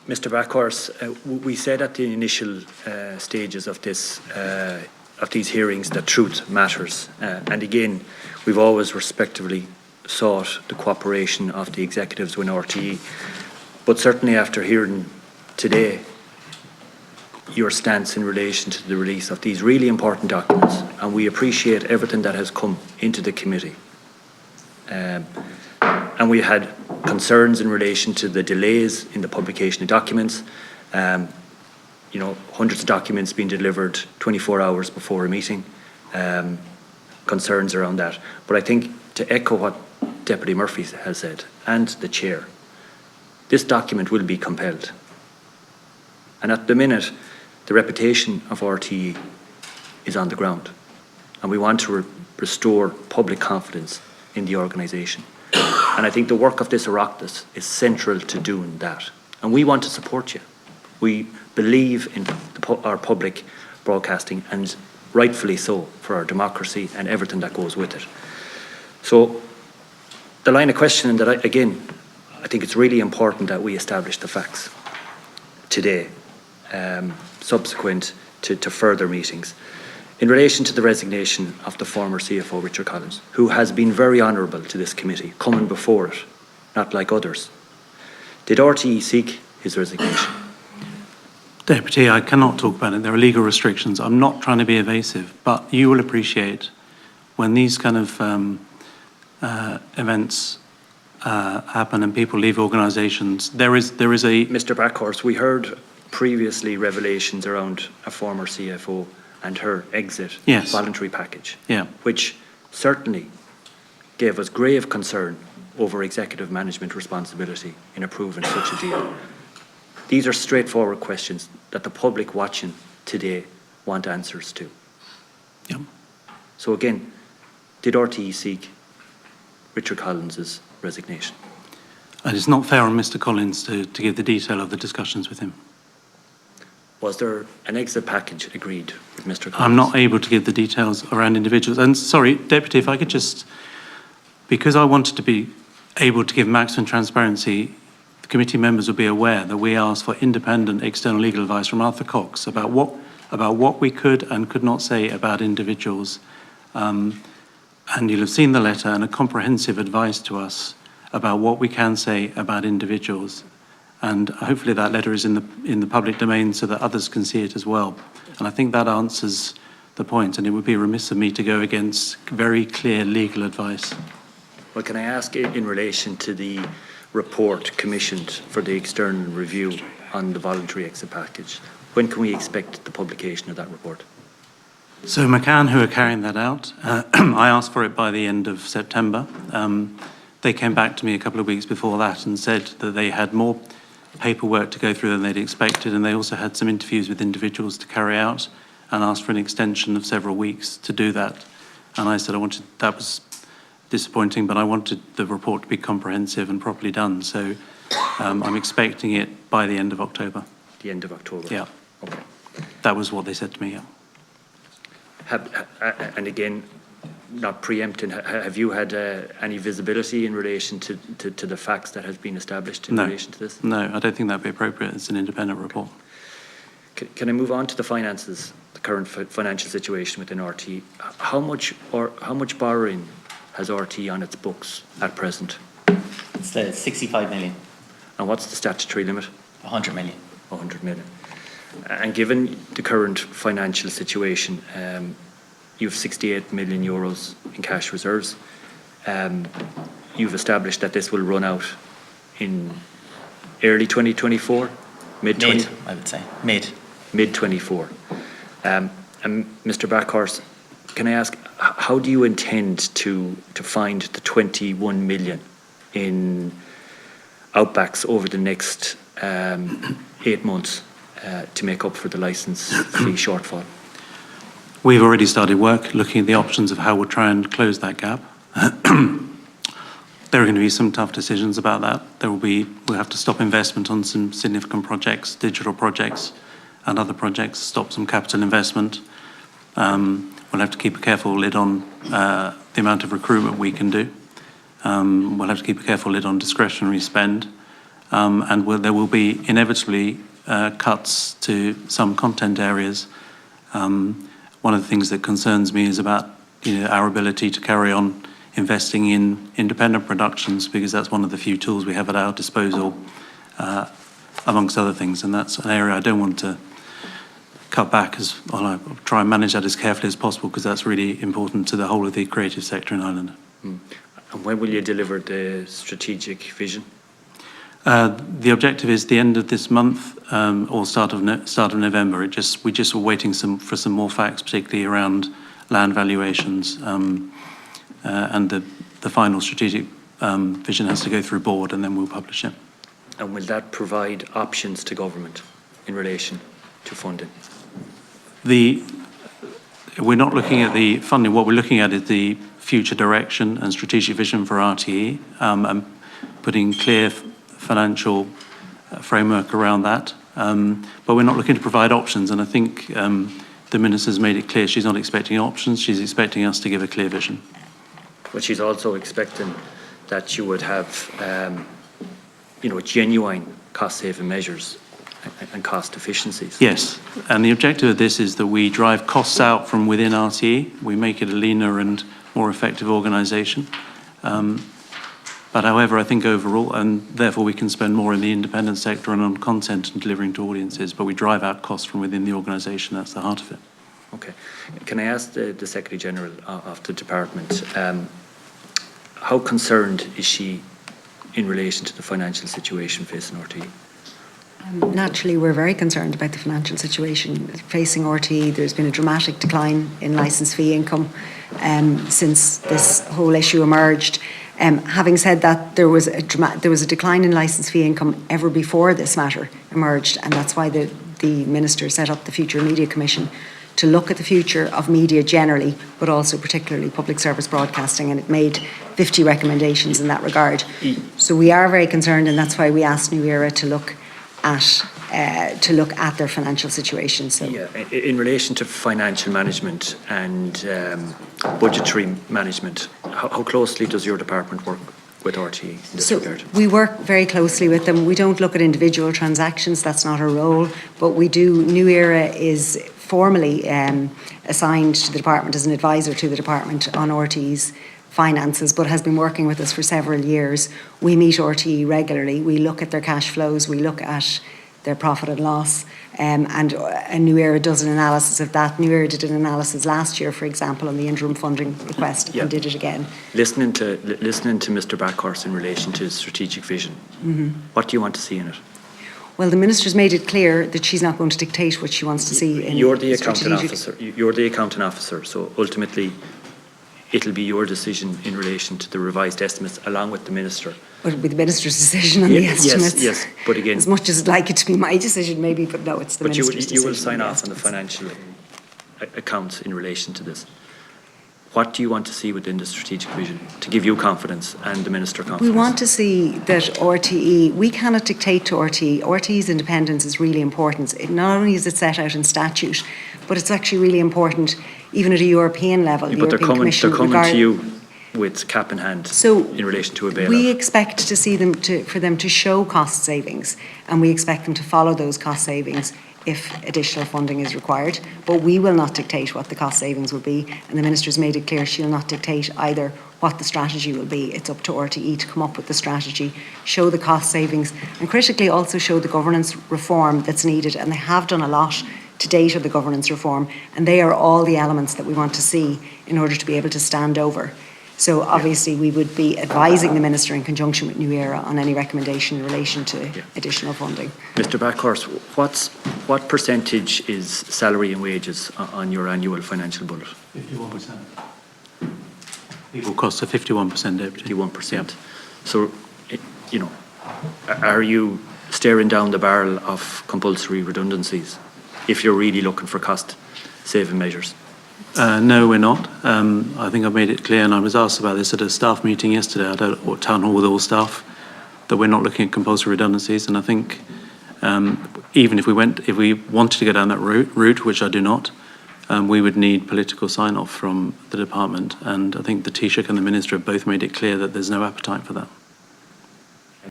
Mr. Backhorse, we said at the initial stages of this of these hearings that truth matters, and again, we've always respectively sought the cooperation of the executives with RTE. But certainly after hearing today your stance in relation to the release of these really important documents, and we appreciate everything that has come into the committee. And we had concerns in relation to the delays in the publication of documents. You know, hundreds of documents being delivered 24 hours before a meeting. Concerns around that. But I think to echo what Deputy Murphy has said, and the Chair, this document will be compelled. And at the minute, the reputation of RTE is on the ground. And we want to restore public confidence in the organisation. And I think the work of this Oireachtas is central to doing that. And we want to support you. We believe in our public broadcasting, and rightfully so, for our democracy and everything that goes with it. So the line of questioning that I think it's really important that we establish the facts today, subsequent to further meetings. In relation to the resignation of the former CFO, Richard Collins, who has been very honourable to this committee, coming before it, not like others, did RTE seek his resignation? Deputy, I cannot talk about it. There are legal restrictions. I'm not trying to be evasive, but you will appreciate when these kind of events happen and people leave organisations, there is a... Mr. Backhorse, we heard previously revelations around a former CFO and her exit voluntary package, which certainly gave us grave concern over executive management responsibility in approving such a deal. These are straightforward questions that the public watching today want answers to. So again, did RTE seek Richard Collins's resignation? It is not fair on Mr. Collins to give the detail of the discussions with him. Was there an exit package agreed with Mr. Collins? I'm not able to give the details around individuals. And sorry, Deputy, if I could just, because I wanted to be able to give maximum transparency, the committee members will be aware that we asked for independent external legal advice from Arthur Cox about what we could and could not say about individuals. And you'll have seen the letter and a comprehensive advice to us about what we can say about individuals. And hopefully that letter is in the public domain so that others can see it as well. And I think that answers the point, and it would be remiss of me to go against very clear legal advice. Well, can I ask in relation to the report commissioned for the external review on the voluntary exit package, when can we expect the publication of that report? So McCann, who are carrying that out, I asked for it by the end of September. They came back to me a couple of weeks before that and said that they had more paperwork to go through than they'd expected, and they also had some interviews with individuals to carry out and asked for an extension of several weeks to do that. And I said that was disappointing, but I wanted the report to be comprehensive and properly done. So I'm expecting it by the end of October. The end of October? Yeah. Okay. That was what they said to me, yeah. And again, not preempting, have you had any visibility in relation to the facts that have been established in relation to this? No, I don't think that would be appropriate. It's an independent report. Can I move on to the finances, the current financial situation within RTE? How much borrowing has RTE on its books at present? It's 65 million. And what's the statutory limit? 100 million. 100 million. And given the current financial situation, you have 68 million euros in cash reserves. You've established that this will run out in early 2024? Mid, I would say. Mid 24. And Mr. Backhorse, can I ask, how do you intend to find the 21 million in outbacks over the next 8 months to make up for the licence fee shortfall? We've already started work looking at the options of how we'll try and close that gap. There are going to be some tough decisions about that. We'll have to stop investment on some significant projects, digital projects and other projects, stop some capital investment. We'll have to keep a careful lid on the amount of recruitment we can do. We'll have to keep a careful lid on discretionary spend. there will be inevitably cuts to some content areas. One of the things that concerns me is about our ability to carry on investing in independent productions, because that's one of the few tools we have at our disposal, amongst other things, and that's an area I don't want to cut back as well. I try and manage that as carefully as possible, because that's really important to the whole of the creative sector in Ireland. And when will you deliver the strategic vision? The objective is the end of this month, or start of November. We just were waiting for some more facts, particularly around land valuations, and the final strategic vision has to go through board, and then we'll publish it. And will that provide options to government in relation to funding? We're not looking at the funding. What we're looking at is the future direction and strategic vision for RTE, and putting clear financial framework around that. But we're not looking to provide options, and I think the Minister's made it clear she's not expecting options, she's expecting us to give a clear vision. But she's also expecting that you would have genuine cost-saving measures and cost efficiencies. Yes, and the objective of this is that we drive costs out from within RTE, we make it a leaner and more effective organisation. But however, I think overall, and therefore we can spend more in the independent sector and on content and delivering to audiences, but we drive out costs from within the organisation. That's the heart of it. Okay. Can I ask the Secretary-General of the Department, how concerned is she in relation to the financial situation facing RTE? Naturally, we're very concerned about the financial situation facing RTE. There's been a dramatic decline in licence fee income since this whole issue emerged. Having said that, there was a decline in licence fee income ever before this matter emerged, and that's why the Minister set up the Future Media Commission to look at the future of media generally, but also particularly public service broadcasting, and it made 50 recommendations in that regard. So we are very concerned, and that's why we asked New Era to look at their financial situation. So, yeah, in relation to financial management and budgetary management, how closely does your department work with RTE in this regard? We work very closely with them. We don't look at individual transactions, that's not our role, but we do. New Era is formally assigned to the department as an advisor to the department on RTE's finances, but has been working with us for several years. We meet RTE regularly. We look at their cash flows, we look at their profit and loss, and New Era does an analysis of that. New Era did an analysis last year, for example, on the interim funding request, and did it again. Listening to Mr. Backhurst in relation to his strategic vision, what do you want to see in it? Well, the Minister's made it clear that she's not going to dictate what she wants to see in You're the accounting officer. You're the accounting officer, so ultimately it'll be your decision in relation to the revised estimates, along with the Minister. But it'll be the Minister's decision on the estimates. Yes, but again, as much as I'd like it to be my decision, maybe, but no, it's the Minister's decision. But you will sign off on the financial accounts in relation to this. What do you want to see within the strategic vision to give you confidence and the Minister confidence? We want to see that RTE, we cannot dictate to RTE. RTE's independence is really important. Not only is it set out in statute, but it's actually really important even at a European level. Yeah, but they're coming to you with cap in hand in relation to a bailout. We expect to see them for them to show cost savings, and we expect them to follow those cost savings if additional funding is required. But we will not dictate what the cost savings will be, and the Minister's made it clear she'll not dictate either what the strategy will be. It's up to RTE to come up with the strategy, show the cost savings, and critically also show the governance reform that's needed. And they have done a lot to date of the governance reform, and they are all the elements that we want to see in order to be able to stand over. So obviously we would be advising the Minister in conjunction with New Era on any recommendation in relation to additional funding. Mr. Backhurst, what percentage is salary and wages on your annual financial budget? 51%. Legal costs are 51%, Deputy. 51%. So, are you staring down the barrel of compulsory redundancies if you're really looking for cost-saving measures? No, we're not. I think I've made it clear, and I was asked about this at a staff meeting yesterday at a town hall with all staff, that we're not looking at compulsory redundancies. And I think even if we wanted to go down that route, which I do not, we would need political sign-off from the department. And I think the Taoiseach and the Minister have both made it clear that there's no appetite for that.